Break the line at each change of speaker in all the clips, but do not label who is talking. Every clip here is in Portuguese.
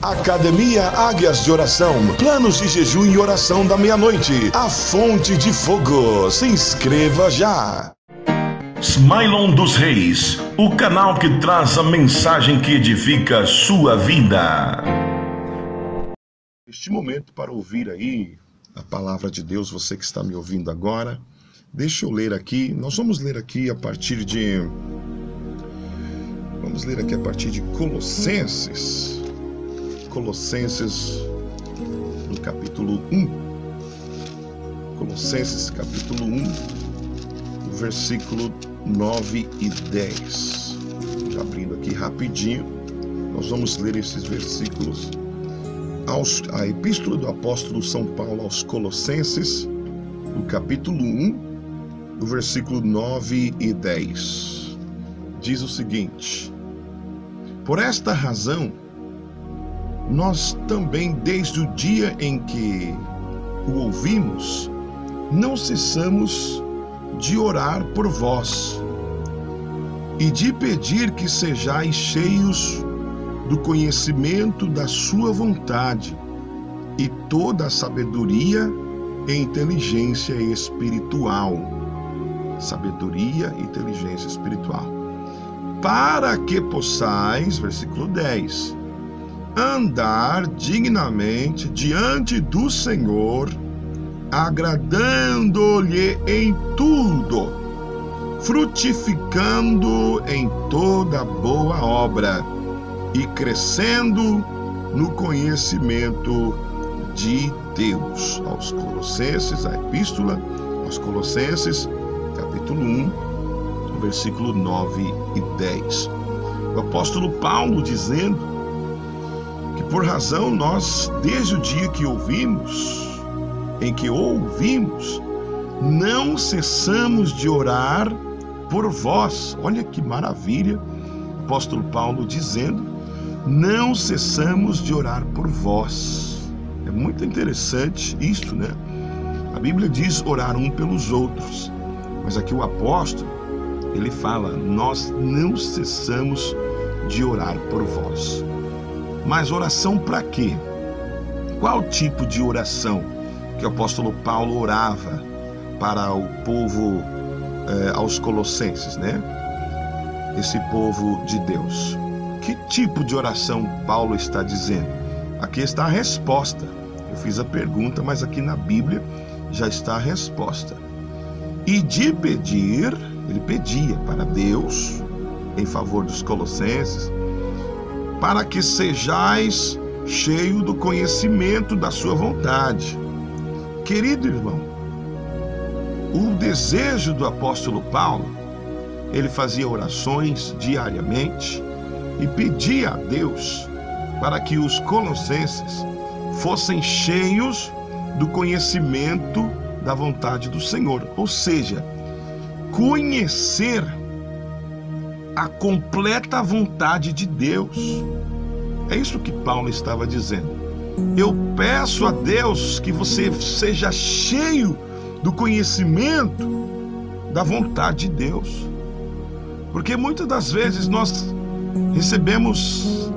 Academia Águias de Oração, planos de jejum e oração da meia-noite, a fonte de fogo. Se inscreva já.
Smilon dos Reis, o canal que traz a mensagem que edifica sua vida.
Este momento para ouvir aí a palavra de Deus, você que está me ouvindo agora, deixa eu ler aqui, nós vamos ler aqui a partir de Colossenses. Colossenses, no capítulo 1. Colossenses, capítulo 1, versículo 9 e 10. Já abrindo aqui rapidinho, nós vamos ler esses versículos. A epístola do apóstolo São Paulo aos Colossenses, no capítulo 1, no versículo 9 e 10. Diz o seguinte: por esta razão, nós também, desde o dia em que o ouvimos, não cessamos de orar por vós e de pedir que sejais cheios do conhecimento da sua vontade e toda a sabedoria e inteligência espiritual. Sabedoria e inteligência espiritual. Para que possais, versículo 10, andar dignamente diante do Senhor, agradando-lhe em tudo, frutificando em toda boa obra e crescendo no conhecimento de Deus. Aos Colossenses, a epístola aos Colossenses, capítulo 1, versículo 9 e 10. O apóstolo Paulo dizendo que por razão nós, desde o dia que em que ouvimos, não cessamos de orar por vós. Olha que maravilha, o apóstolo Paulo dizendo, não cessamos de orar por vós. É muito interessante isto, né? A Bíblia diz orar um pelos outros, mas aqui o apóstolo, ele fala, nós não cessamos de orar por vós. Mas oração para quê? Qual tipo de oração que o apóstolo Paulo orava para o povo aos Colossenses, né? Esse povo de Deus. Que tipo de oração Paulo está dizendo? Aqui está a resposta. Eu fiz a pergunta, mas aqui na Bíblia já está a resposta. E de pedir, ele pedia para Deus, em favor dos Colossenses, para que sejais cheio do conhecimento da sua vontade. Querido irmão, o desejo do apóstolo Paulo, ele fazia orações diariamente e pedia a Deus para que os colossenses fossem cheios do conhecimento da vontade do Senhor, ou seja, conhecer a completa vontade de Deus. É isso que Paulo estava dizendo. Eu peço a Deus que você seja cheio do conhecimento da vontade de Deus. Porque muitas das vezes nós recebemos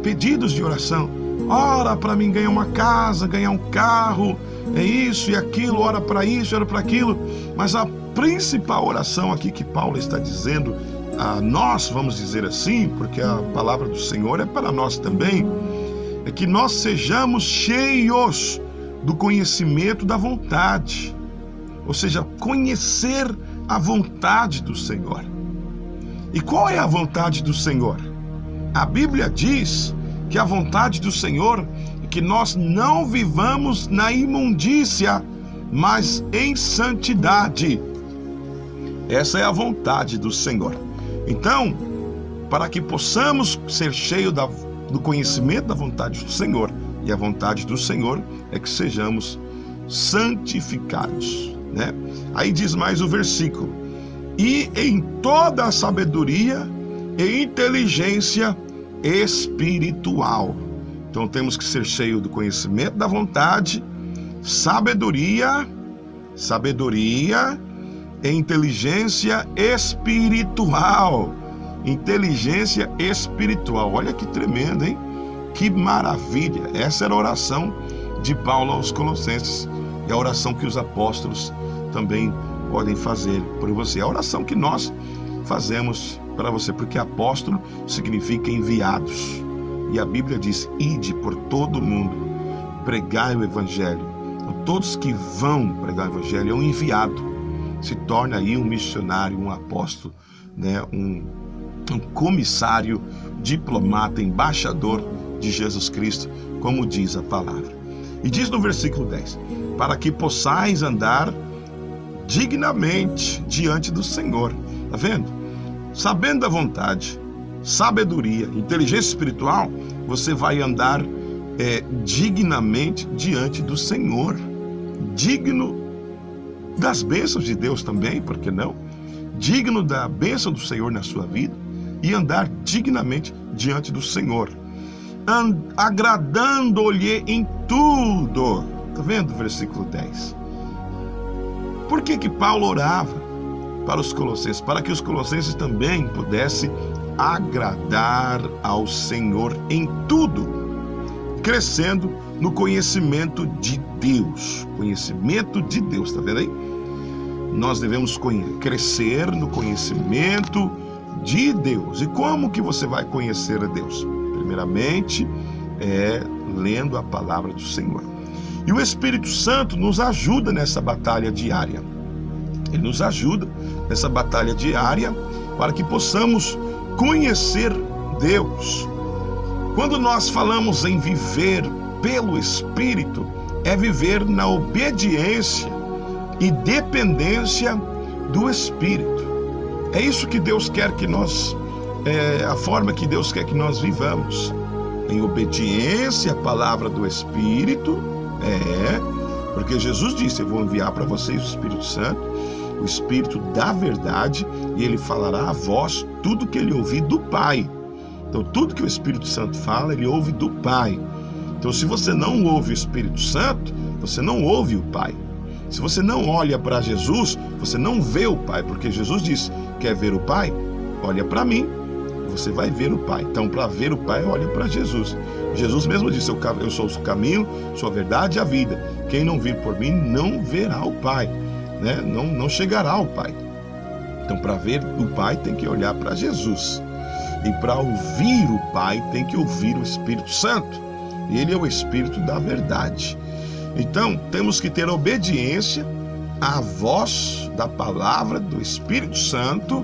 pedidos de oração. Ora para mim ganhar uma casa, ganhar um carro, é isso e aquilo, ora para isso, ora para aquilo. Mas a principal oração aqui que Paulo está dizendo a nós, vamos dizer assim, porque a palavra do Senhor é para nós também, é que nós sejamos cheios do conhecimento da vontade, ou seja, conhecer a vontade do Senhor. E qual é a vontade do Senhor? A Bíblia diz que a vontade do Senhor é que nós não vivamos na imundícia, mas em santidade. Essa é a vontade do Senhor. Então, para que possamos ser cheios do conhecimento da vontade do Senhor, e a vontade do Senhor é que sejamos santificados, né? Aí diz mais o versículo: e em toda a sabedoria e inteligência espiritual. Então temos que ser cheios do conhecimento da vontade, sabedoria e inteligência espiritual. Inteligência espiritual. Olha que tremendo, hein? Que maravilha! Essa era a oração de Paulo aos Colossenses, e a oração que os apóstolos também podem fazer por você. É a oração que nós fazemos para você, porque apóstolo significa enviados. E a Bíblia diz: ide por todo o mundo, pregai o Evangelho. Então, todos que vão pregar o Evangelho é um enviado. Se torna aí um missionário, um apóstolo, né? um comissário, diplomata, embaixador de Jesus Cristo, como diz a palavra. E diz no versículo 10: para que possais andar dignamente diante do Senhor. Tá vendo? Sabendo a vontade, sabedoria, inteligência espiritual, você vai andar dignamente diante do Senhor. Digno das bênçãos de Deus também, por que não? Digno da bênção do Senhor na sua vida e andar dignamente diante do Senhor. Agradando-lhe em tudo. Tá vendo o versículo 10? Por que Paulo orava para os colossenses? Para que os colossenses também pudessem agradar ao Senhor em tudo, crescendo no conhecimento de Deus. Conhecimento de Deus, tá vendo aí? Nós devemos crescer no conhecimento de Deus. E como que você vai conhecer a Deus? Primeiramente, lendo a palavra do Senhor. E o Espírito Santo nos ajuda nessa batalha diária. Ele nos ajuda nessa batalha diária para que possamos conhecer Deus. Quando nós falamos em viver pelo Espírito, é viver na obediência e dependência do Espírito. É isso que Deus quer que nós, a forma que Deus quer que nós vivamos. Em obediência à palavra do Espírito, porque Jesus disse: eu vou enviar para vocês o Espírito Santo, o Espírito da verdade, e ele falará a vós tudo que ele ouvir do Pai. Então, tudo que o Espírito Santo fala, ele ouve do Pai. Então, se você não ouve o Espírito Santo, você não ouve o Pai. Se você não olha para Jesus, você não vê o Pai, porque Jesus disse: quer ver o Pai? Olha para mim, você vai ver o Pai. Então, para ver o Pai, olha para Jesus. Jesus mesmo disse: eu sou o caminho, sou a verdade e a vida. Quem não vir por mim não verá o Pai, né? Não chegará ao Pai. Então, para ver o Pai, tem que olhar para Jesus. E para ouvir o Pai, tem que ouvir o Espírito Santo. Ele é o Espírito da verdade. Então, temos que ter obediência à voz da palavra do Espírito Santo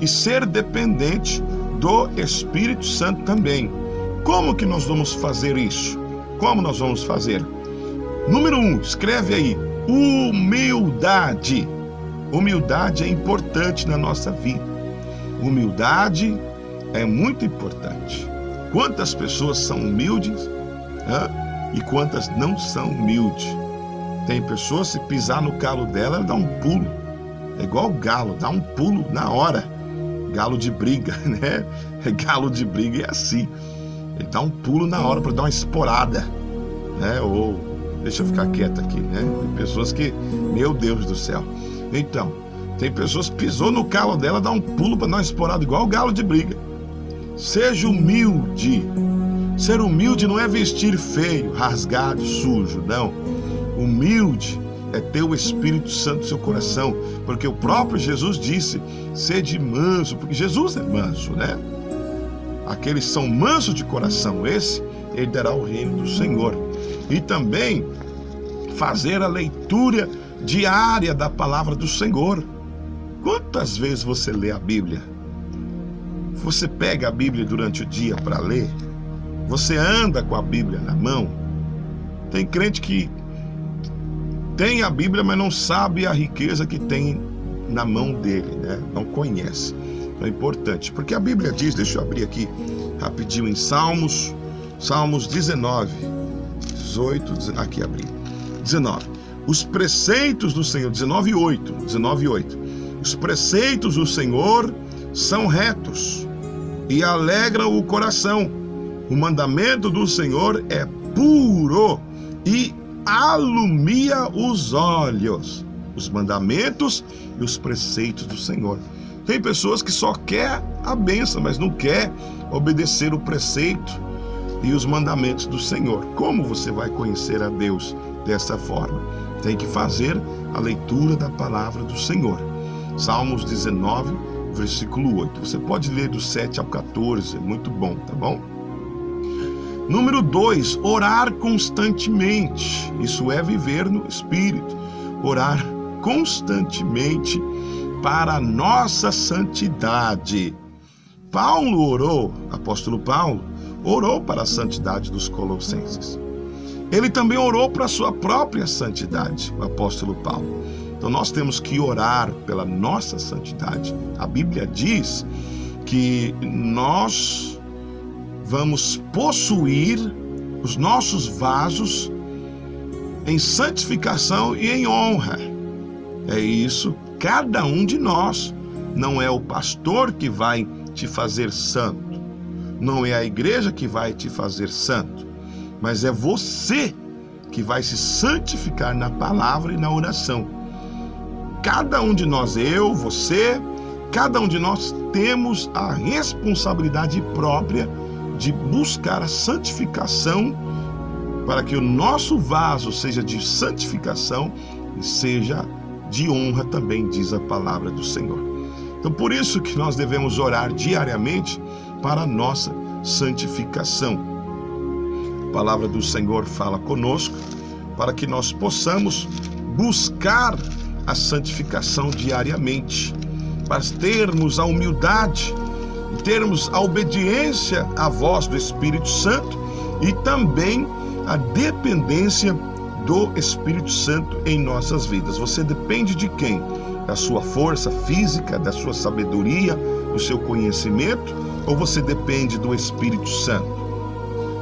e ser dependente do Espírito Santo também. Como que nós vamos fazer isso? Como nós vamos fazer? Número 1, escreve aí: humildade. Humildade é importante na nossa vida. Humildade é muito importante. Quantas pessoas são humildes e quantas não são humildes? Tem pessoas, se pisar no calo dela, ela dá um pulo. É igual o galo, dá um pulo na hora. Galo de briga, né? Galo de briga é assim. Ele dá um pulo na hora para dar uma esporada, né? Ou, deixa eu ficar quieto aqui, né? Tem pessoas que, meu Deus do céu. Então, tem pessoas que pisou no calo dela, dá um pulo para dar uma esporada, igual o galo de briga. Seja humilde. Ser humilde não é vestir feio, rasgado, sujo, não. Humilde é ter o Espírito Santo no seu coração, porque o próprio Jesus disse: sede manso, porque Jesus é manso, né? Aqueles são mansos de coração, esse herdará o reino do Senhor. E também fazer a leitura diária da palavra do Senhor. Quantas vezes você lê a Bíblia? Você pega a Bíblia durante o dia para ler? Você anda com a Bíblia na mão? Tem crente que tem a Bíblia, mas não sabe a riqueza que tem na mão dele, né? Não conhece. Então é importante, porque a Bíblia diz, deixa eu abrir aqui rapidinho em Salmos 19, 18, aqui abri, 19. Os preceitos do Senhor, 19:8. Os preceitos do Senhor são retos e alegram o coração. O mandamento do Senhor é puro e alumia os olhos. Os mandamentos e os preceitos do Senhor. Tem pessoas que só quer a bênção, mas não quer obedecer o preceito e os mandamentos do Senhor. Como você vai conhecer a Deus dessa forma? Tem que fazer a leitura da palavra do Senhor. Salmos 19, versículo 8. Você pode ler do 7 ao 14, é muito bom, tá bom? Número 2, orar constantemente. Isso é viver no Espírito. Orar constantemente para a nossa santidade. Paulo orou, apóstolo Paulo, orou para a santidade dos colossenses. Ele também orou para a sua própria santidade, o apóstolo Paulo. Então nós temos que orar pela nossa santidade. A Bíblia diz que nós vamos possuir os nossos vasos em santificação e em honra. É isso, cada um de nós. Não é o pastor que vai te fazer santo, não é a igreja que vai te fazer santo, mas é você que vai se santificar na palavra e na oração. Cada um de nós, eu, você, cada um de nós temos a responsabilidade própria de buscar a santificação para que o nosso vaso seja de santificação e seja de honra também, diz a palavra do Senhor. Então, por isso que nós devemos orar diariamente para a nossa santificação. A palavra do Senhor fala conosco para que nós possamos buscar a santificação diariamente, para termos a humildade, termos a obediência à voz do Espírito Santo e também a dependência do Espírito Santo em nossas vidas. Você depende de quem? Da sua força física, da sua sabedoria, do seu conhecimento, ou você depende do Espírito Santo?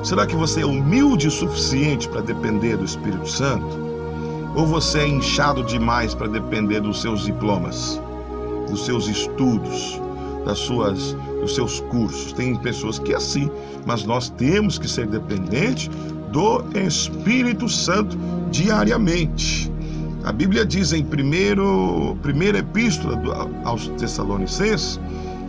Será que você é humilde o suficiente para depender do Espírito Santo? Ou você é inchado demais para depender dos seus diplomas, dos seus estudos, dos seus cursos? Tem pessoas que é assim, mas nós temos que ser dependentes do Espírito Santo diariamente. A Bíblia diz em primeira epístola aos Tessalonicenses,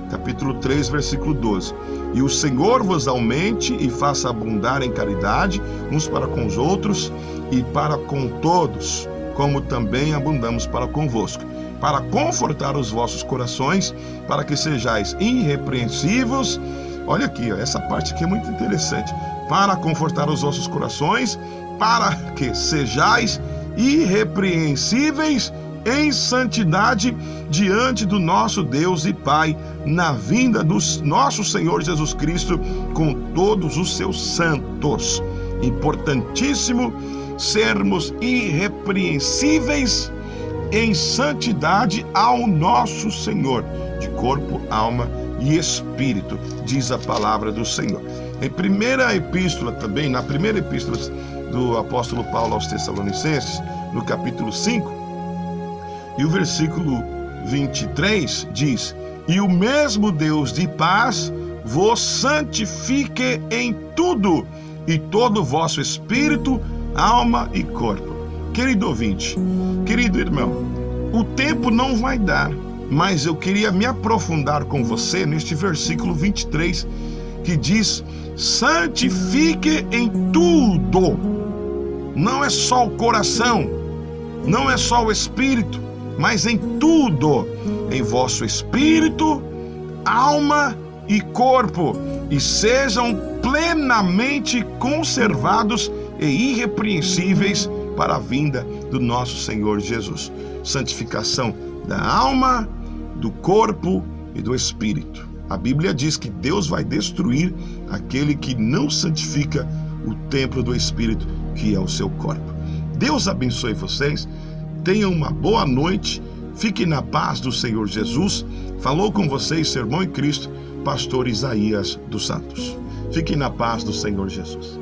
capítulo 3, versículo 12: E o Senhor vos aumente e faça abundar em caridade uns para com os outros e para com todos, como também abundamos para convosco, para confortar os vossos corações, para que sejais irrepreensíveis. Olha aqui, essa parte aqui é muito interessante. Para confortar os vossos corações, para que sejais irrepreensíveis em santidade diante do nosso Deus e Pai, na vinda do nosso Senhor Jesus Cristo com todos os seus santos. Importantíssimo sermos irrepreensíveis em santidade ao nosso Senhor, de corpo, alma e espírito, diz a palavra do Senhor. Na primeira epístola do apóstolo Paulo aos Tessalonicenses, no capítulo 5, e o versículo 23 diz: E o mesmo Deus de paz vos santifique em tudo, e todo o vosso espírito, alma e corpo. Querido ouvinte, querido irmão, o tempo não vai dar, mas eu queria me aprofundar com você neste versículo 23, que diz: santifique em tudo. Não é só o coração, não é só o espírito, mas em tudo, em vosso espírito, alma e corpo, e sejam plenamente conservados e irrepreensíveis para a vinda do nosso Senhor Jesus. Santificação da alma, do corpo e do espírito. A Bíblia diz que Deus vai destruir aquele que não santifica o templo do Espírito, que é o seu corpo. Deus abençoe vocês, tenham uma boa noite, fiquem na paz do Senhor Jesus. Falou com vocês, seu irmão em Cristo, pastor Isaías dos Santos. Fiquem na paz do Senhor Jesus.